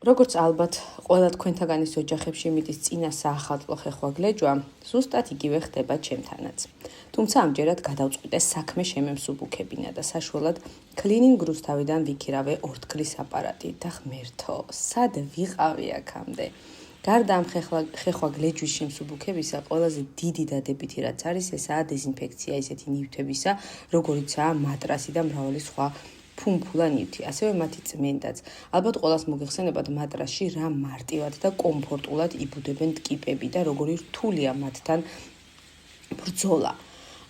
როგორც ალბათ ყველა თქვენთაგანის ოჯახებში იმიტის წინა საახალწლო ხეხვაგლეჯვა, ზუსტად იგივე ხდება ჩემთანაც. თუმცა ამჯერად გადავწყვიტე საქმე შემემსუბუქებინა და საშუალად კლინინგ რუსთავიდან ვიქირავე ორთქლის აპარატი და ღმერთო, სად ვიყავი აქამდე? გარდა ამ ხეხვაგლეჯვის შემსუბუქებისა, ყველაზე დიდი დადებითი რაც არის, ესაა დეზინფექცია ისეთი ნივთებისა, როგორიცაა მატრასი და მრავალი სხვა ფუმფულა ნივთი, ასევე მათი წმენდაც. ალბათ ყველას მოგეხსენებათ მატრასში რა მარტივად და კომფორტულად იბუდებენ ტკიპები და როგორი რთულია მათთან ბრძოლა.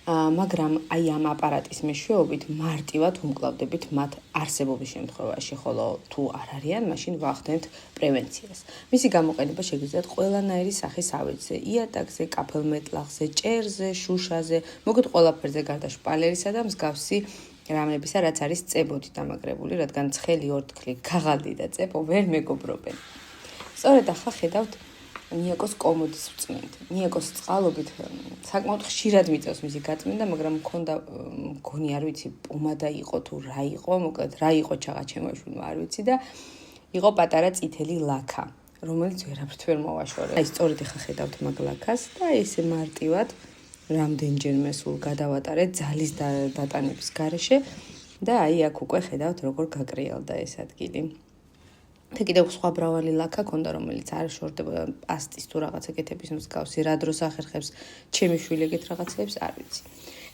მაგრამ აი ამ აპარატის მეშვეობით მარტივად უმკლავდებით მათ არსებობის შემთხვევაში, ხოლო თუ არ არიან, მაშინ ვახდენთ პრევენციას. მისი გამოყენება შეგიძლიათ ყველანაირი სახის ავეჯზე, იატაკზე, კაფელმეტლახზე, ჭერზე, შუშაზე, მოგეთ ყველაფერზე გარდა შპალერისა და მსგავსი რამებისა, რაც არის წებოთი დამაგრებული, რადგან ცხელი ორთქლი, ქაღალდი და წებო ვერ მეგობრობენ. სწორედ ახლა ხედავთ ნიაკოს კომოდის ვწმენთ. ნიაკოს წყალობით საკმაოდ ხშირად მიწევს მისი გაწმენდა, მაგრამ მგონი არ ვიცი, პომადა იყო თუ რა იყო, მოკლედ რა იყო ჩაღაჩემოშვილმა არ ვიცი და იყო პატარა წითელი ლაქა, რომელიც ვერაფრით ვერ მოვაშორე. აი სწორედ ახლა ხედავთ მაგ ლაქას და ესე მარტივად რამდენჯერმე სულ გადავატარეთ ძალის დატანების გარეშე და აი აქ უკვე ხედავთ როგორ გაკრიალდა ეს ადგილი. და კიდევ სხვა მრავალი ლაქა ქონდა, რომელიც არ შორდებოდა პასტის თუ რაღაცა კეთების მსგავსი, რა დროს ახერხებს ჩემი შვილი ეგეთ რაღაცებს არ ვიცი.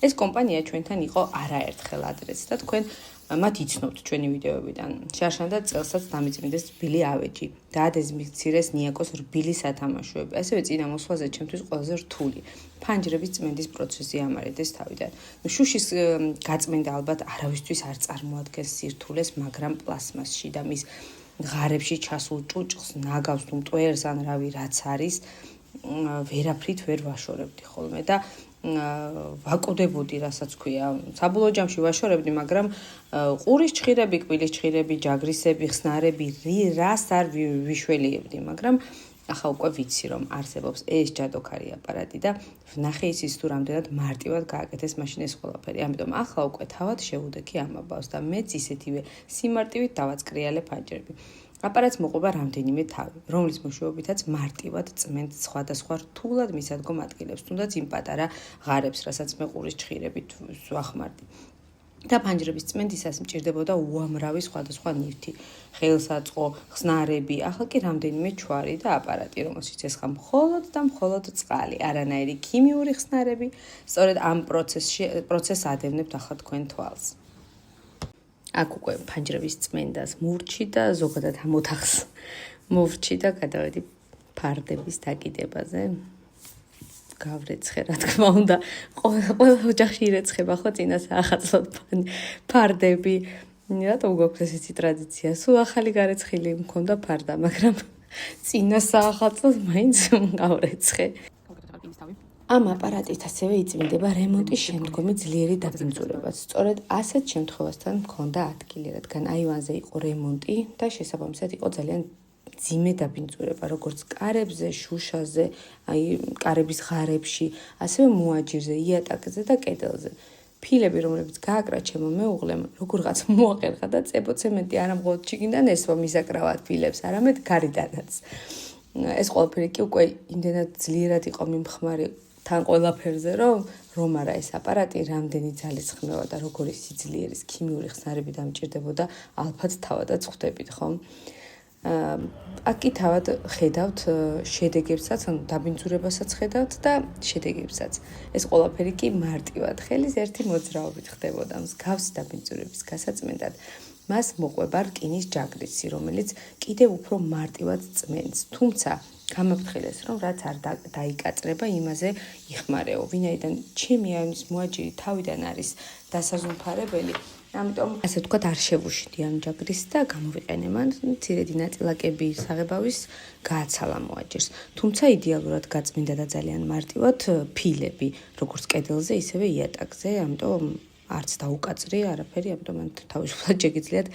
ეს კომპანია ჩვენთან იყო არაერთხელ ადრეც და თქვენ მათ იცნობთ ჩვენი ვიდეოებიდან. შარშან და წელსაც დამიწმინდეს რბილი ავეჯი და დეზინფექცირეს ნიაკოს რბილი სათამაშოები. ასევე წინამოსვლაზე ჩემთვის ყველაზე რთული ფანჯრების წმენდის პროცესი ამარიდეს თავიდან. შუშის გაწმენდა ალბათ არავისთვის არ წარმოადგენს სირთულეს, მაგრამ პლასმასში და მის ღარებში ჩასულ ჭუჭხს, ნაგავს თუ მტვერს ან რავი რაც არის, ვერაფრით ვერ ვაშორებდი ხოლმე და ვაკუდებოდი, რასაც ქვია. საბოლოო ჯამში ვაშორებდი, მაგრამ ყურის ჭხირები, კბილის ჭხირები, ჯაგრისები, ხსნარები, რას არ ვიშველიებდი, მაგრამ ახლა უკვე ვიცი, რომ არსებობს ეს ჯადოქარი აპარატი და ვნახე ის თუ რამდენად მარტივად გააკეთეს მაშინ ეს ყველაფერი. ამიტომ ახლა უკვე თავად შევუდექი ამაბავს და მეც ისეთივე სიმარტივით დავაწკრიალე ფანჯრები. აპარატს მოყვება რამდენიმე თავი, რომლის მეშვეობითაც მარტივად წმენთ სხვადასხვა რთულად მისადგომ ადგილებს, თუნდაც იმ პატარა ღარებს, რასაც მე ყურის ჭხირებით ვახმარდი. და ფანჯრების წმენდისას მჭირდებოდა უამრავი სხვადასხვა ნივთი, ხელსაწყო, ხსნარები, ახლა კი რამდენიმე ჩვარი და აპარატი, რომელშიც ესხა მხოლოდ და მხოლოდ წყალი, არანაირი ქიმიური ხსნარები. სწორედ ამ პროცესს ადევნებთ ახლა თქვენ თვალს. აქ უკვე ფანჯრების წმენდას მურჩი და ზოგადად ამ ოთახს მურჩი და გადავედი ფარდების დაკიდებაზე. გავრეცხე, რა თქმა უნდა, ყველა ოჯახში ირეცხება ხო წინა საახალწლოდ ფარდები. რატომ გვაქვს ესეთი ტრადიცია? სულ ახალი გარეცხილი მქონდა ფარდა, მაგრამ წინა საახალწლოდ მაინც გავრეცხე. ამ აპარატით ასევე იწმინდება რემონტის შემდგომი ძლიერი დაბინძურებაც. სწორედ ასეთ შემთხვევასთან მქონდა ადგილი, რადგან აივანზე იყო რემონტი და შესაბამისად იყო ძალიან ძიმე დაბინძურება, როგორც კარებზე, შუშაზე, აი კარების ღარებში, ასევე მოაჯირზე, იატაკზე და კედელზე. ფილები, რომლებიც გააკრა ჩემო მეუღლემ, როგორღაც მოაყერხა და წებოცემენტი არა მხოლოდ შიგნიდან ესვა მისაკრავად ფილებს, არამედ გარიდანაც. ეს ყველაფერი კი უკვე იმდენად ძლიერად იყო მიმხმარი თან ყველაფერზე, რომ არა ეს აპარატი რამდენი ძალის ხმევა და როგორი სიძლიერის ქიმიური ხსნარები დამჭირდებოდა, ალბათ თავადაც ხვდებით, ხო? აქ კი თავად ხედავთ შედეგებსაც, ანუ დაბინძურებასაც ხედავთ და შედეგებსაც. ეს ყველაფერი კი მარტივად ხელის ერთი მოძრაობით ხდებოდა მსგავსი დაბინძურების გასაწმენდად. მას მოყვება რკინის ჯაგრისი, რომელიც კიდევ უფრო მარტივად წმენს, თუმცა გამაფრთხილეს, რომ რაც არ დაიკაწრება, იმაზე იხმარეო. ვინაიდან ჩემი აივნის მოაჯირი თავიდან არის დასაზუმფარებელი, ამიტომ ასე ვთქვათ არ შევუშინდი ამ ჯაგრისს და გამოვიყენე მან მცირედი ნაწილაკები საღებავის გააცალა მოაჯირს. თუმცა იდეალურად გაწმინდა და ძალიან მარტივად ფილები, როგორც კედელზე, ისევე იატაკზე, ამიტომ არც დაუკაწრი არაფერი, ამიტომ თავისუფლად შეგიძლიათ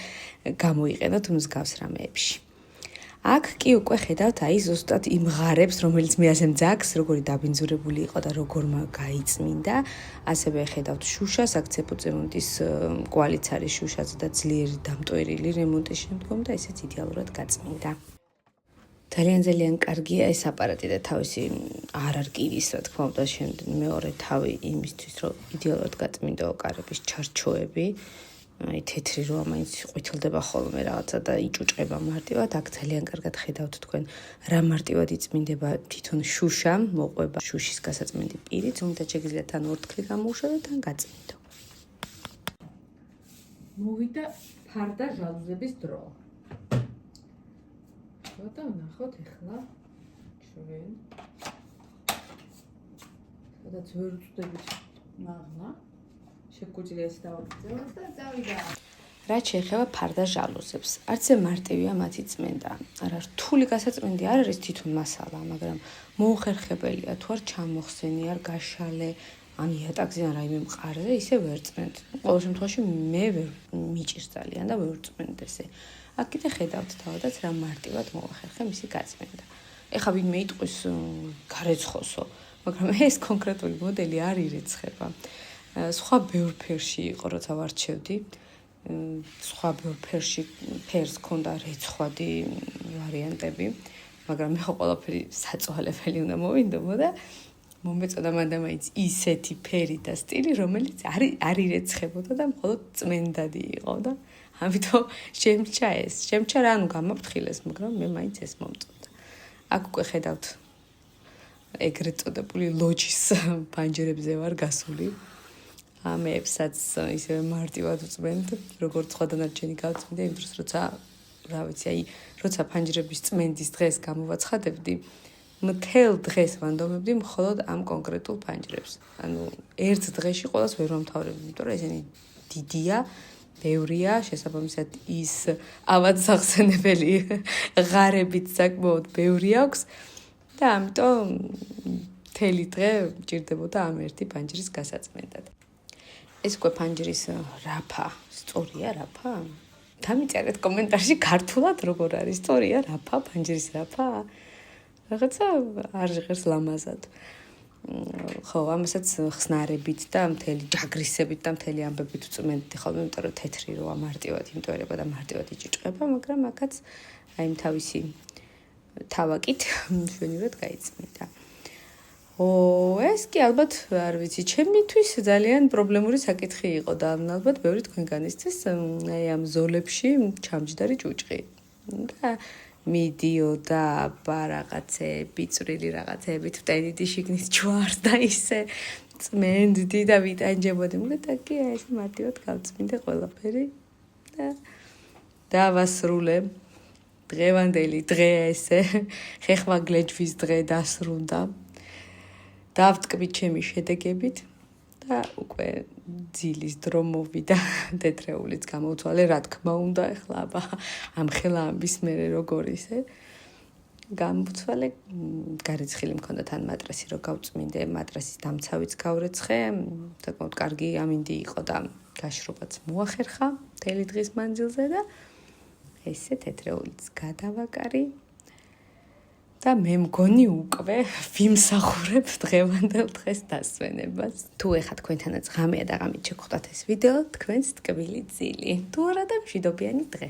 გამოიყენოთ მსგავს რამეებში. აქ კი უკვე ხედავთ აი ზუსტად იმ ღარებს, რომელიც მე ასე მძაგს, როგორი დაბინძურებული იყო და როგორ გაიწმინდა. ასევე ხედავთ შუშას, აქ ცეპუწემონტის კვალიც არის შუშაზე და ძლიერი დამტვერილი რემონტის შემდგომ და ესეც იდეალურად გაწმინდა. ძალიან კარგია ეს აპარატი და თავისი არარკირის, რა თქმა უნდა, მეორე თავი იმისთვის, რომ იდეალურად გაწმინდაო კარების ჩარჩოები. აი თეთრი როა მაინც ყვითელდება ხოლმე რაღაცა და იჭუჭება მარტივად. აქ ძალიან კარგად ხედავთ თქვენ რა მარტივად იწმინდება თვითონ შუშა, მოყვება შუშის გასაწმენდი პირით, უნდა შეგიძლიათ თან ორთქლი გამოუშვა და თან გაწმინდო. მოვიდა ფარდა ჟალუზების დრო. და ვნახოთ ახლა ჩვენ სადაც ვერ ვწდებით მაღლა შეგვიძლია ეს დავაგრძელოთ და წავიდა. რაც შეეხება ფარდა ჟალუზებს, არც მარტივია მათი წმენდა. არა რთული გასაწმენდი არ არის თვითონ მასალა, მაგრამ მოუხერხებელია თუ არ ჩამოხსენი, არ გაშალე, ან იატაკზე ან რაიმე მყარზე ისე ვერ წმენდ. ყოველ შემთხვევაში მე ვერ მიჭირს ძალიან და ვერ წმენდ ესე. აქ კიდე ხედავთ თავადაც რა მარტივად მოახერხე მისი გაწმენდა. ეხლა ვინმე იტყვის გარეცხოსო, მაგრამ ეს კონკრეტული მოდელი არ ირეცხება. სხვა ბევრ ფერში იყო, როცა ვარჩევდი. სხვა ბევრ ფერს ქონდა რეცხვადი ვარიანტები, მაგრამ მე ხო ყველაფერი საწვალებელი უნდა მოვინდომო და მომეწოდა მანდ მაინც ისეთი ფერი და სტილი, რომელიც არ ირეცხებოდა და მხოლოდ წმენდადი იყო და ამიტომ შემჩა რა, ანუ გამაფრთხილეს, მაგრამ მე მაინც ეს მომწონდა. აქ უკვე ხედავთ ეგრეთ წოდებული ლოჯის პანჯერებზე ვარ გასული. ამებსაც ისე მარტივად ვწმენდ, როგორც სხვა დანარჩენი გავწმინდა, იმ დროს როცა რა ვიცი, აი, როცა პანჯერების წმენდის დღეს გამოვაცხადებდი, მთელ დღეს ვანდომებდი მხოლოდ ამ კონკრეტულ პანჯერებს. ანუ ერთ დღეში ყველას ვერ ვამთავრებდი, იმიტომ რომ ესენი დიდია, ბევრია, შესაბამისად ის ავადსახსენებელი ღარებით საკმაოდ ბევრი აქვს და ამიტომ მთელი დღე მჭირდებოდა ამ ერთი პანჯრის გასაწმენდად. ეს უკვე პანჯრის რაფა, სწორია რაფა? დამიწერეთ კომენტარში ქართულად როგორ არის სწორია რაფა, პანჯრის რაფა? რაღაცა არ ჟღერს ლამაზად. ხო, ამასაც ხსნარებით და მთელი ჯაგრისებით და მთელი ამბებით ვწმენდი ხოლმე, იმიტომ რომ თეთრი როა მარტივად იმტვერება და მარტივად იჭიჭება, მაგრამ აქაც აი თავისი თავაკით მშვენივრად გაიწმინდა. ეს კი ალბათ არ ვიცი, ჩემთვის ძალიან პრობლემური საკითხი იყო და ალბათ ბევრი თქვენგანისთვის აი ამ ზოლებში ჩამჯდარი ჭუჭყი. და მიდიოდა რაღაცები, წვრილი რაღაცებით, ვტენიდი შიგნით ჯვარს და ისე წმენდდი და ვიტანჯებოდი. მაგრამ კი ეს მარტივად გავწმინდე ყველაფერი და დავასრულე დღევანდელი დღე ესე, ხეხვა გლეჯვის დღე დასრულდა. დავტკბით ჩემი შედეგებით და უკვე ძილის დრო მოვიდა, თეთრეულიც გამოვთვალე, რა თქმა უნდა, ახლა აბა ამხელა ამბის მერე როგორ ისე გამოვთვალე, გარეცხილი მქონდა თან მატრესი რო გავწმინდე, მატრესის დამცავიც გავრეცხე, საკმაოდ კარგი ამინდი იყო და გაშრობაც მოახერხა მთელი დღის მანძილზე და ესე თეთრეულიც გადავაკარი. და მე მგონი უკვე ვიმსახურებ დღევანდელ დღეს დასვენებას. თუ ეხა თქვენთანაც ღამეა და ღამით შეგხვდათ ეს ვიდეო, თქვენს ტკბილი ძილი. თუ არა და მშვიდობიანი დღე.